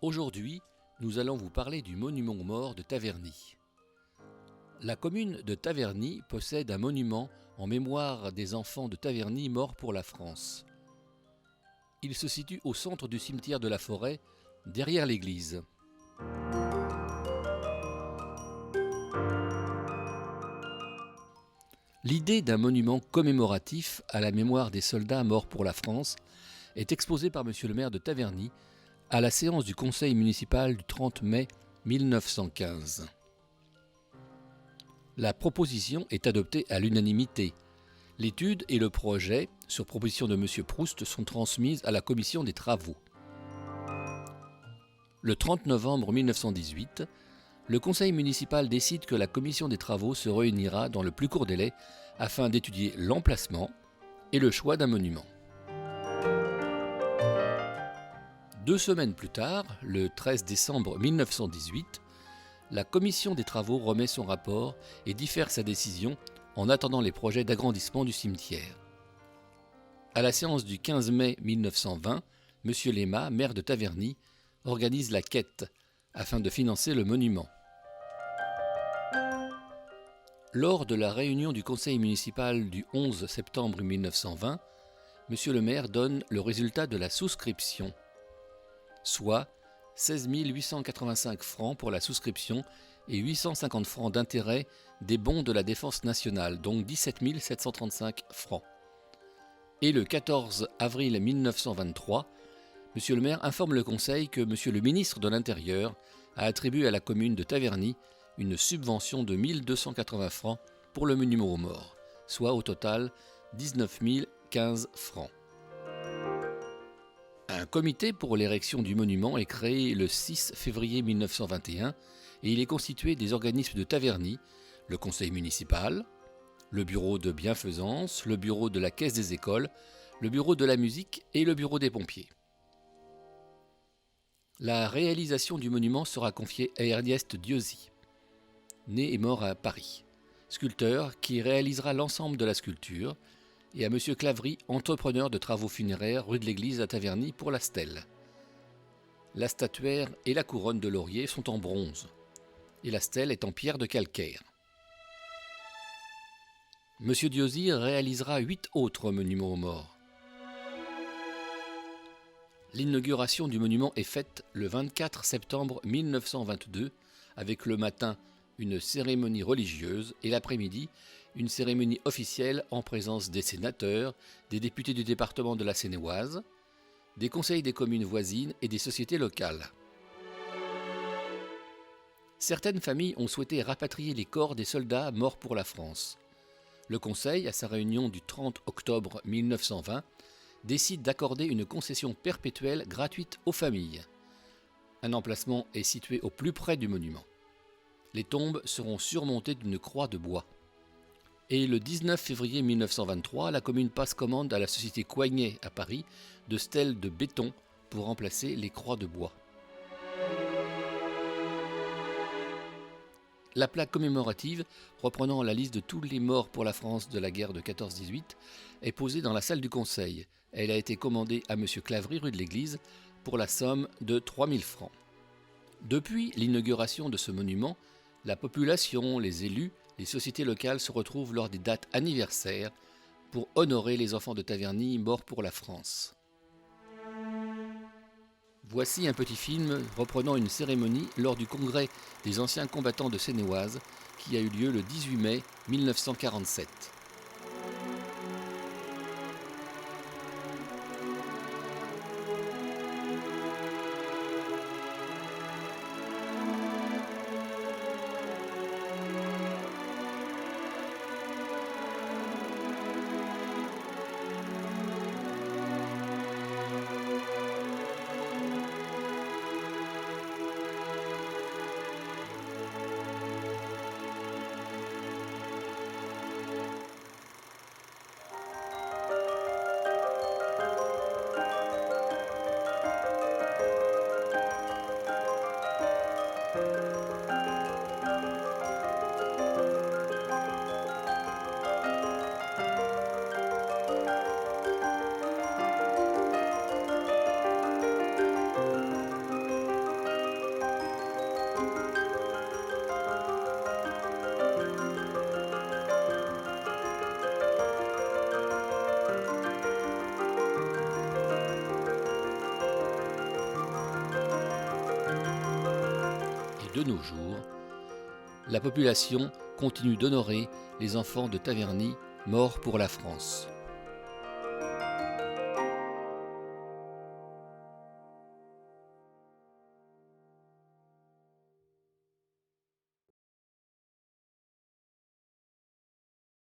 Aujourd'hui, nous allons vous parler du monument aux morts de Taverny. La commune de Taverny possède un monument en mémoire des enfants de Taverny morts pour la France. Il se situe au centre du cimetière de la Forêt, derrière l'église. L'idée d'un monument commémoratif à la mémoire des soldats morts pour la France est exposée par monsieur le maire de Taverny à la séance du conseil municipal du 30 mai 1915. La proposition est adoptée à l'unanimité. L'étude et le projet, sur proposition de M. Proust, sont transmises à la commission des travaux. Le 30 novembre 1918, le conseil municipal décide que la commission des travaux se réunira dans le plus court délai afin d'étudier l'emplacement et le choix d'un monument. 2 semaines plus tard, le 13 décembre 1918, la commission des travaux remet son rapport et diffère sa décision en attendant les projets d'agrandissement du cimetière. À la séance du 15 mai 1920, M. Léma, maire de Taverny, organise la quête afin de financer le monument. Lors de la réunion du conseil municipal du 11 septembre 1920, M. le maire donne le résultat de la souscription, soit 16 885 francs pour la souscription et 850 francs d'intérêt des bons de la Défense nationale, donc 17 735 francs. Et le 14 avril 1923, M. le maire informe le Conseil que M. le ministre de l'Intérieur a attribué à la commune de Taverny une subvention de 1 280 francs pour le monument aux morts, soit au total 19 015 francs. Un comité pour l'érection du monument est créé le 6 février 1921 et il est constitué des organismes de Taverny, le conseil municipal, le bureau de bienfaisance, le bureau de la caisse des écoles, le bureau de la musique et le bureau des pompiers. La réalisation du monument sera confiée à Ernest Dieuzy, né et mort à Paris, sculpteur qui réalisera l'ensemble de la sculpture, et à M. Clavry, entrepreneur de travaux funéraires rue de l'église à Taverny pour la stèle. La statuaire et la couronne de laurier sont en bronze, et la stèle est en pierre de calcaire. M. Dieuzy réalisera 8 autres monuments aux morts. L'inauguration du monument est faite le 24 septembre 1922, avec le matin une cérémonie religieuse et l'après-midi une cérémonie officielle en présence des sénateurs, des députés du département de la Seine-et-Oise, des conseils des communes voisines et des sociétés locales. Certaines familles ont souhaité rapatrier les corps des soldats morts pour la France. Le Conseil, à sa réunion du 30 octobre 1920, décide d'accorder une concession perpétuelle gratuite aux familles. Un emplacement est situé au plus près du monument. Les tombes seront surmontées d'une croix de bois. Et le 19 février 1923, la commune passe commande à la société Coignet à Paris de stèles de béton pour remplacer les croix de bois. La plaque commémorative, reprenant la liste de tous les morts pour la France de la guerre de 14-18, est posée dans la salle du Conseil. Elle a été commandée à M. Clavry, rue de l'Église, pour la somme de 3 000 francs. Depuis l'inauguration de ce monument, la population, les élus, les sociétés locales se retrouvent lors des dates anniversaires pour honorer les enfants de Taverny morts pour la France. Voici un petit film reprenant une cérémonie lors du congrès des anciens combattants de Seine-et-Oise qui a eu lieu le 18 mai 1947. de nos jours, la population continue d'honorer les enfants de Taverny morts pour la France.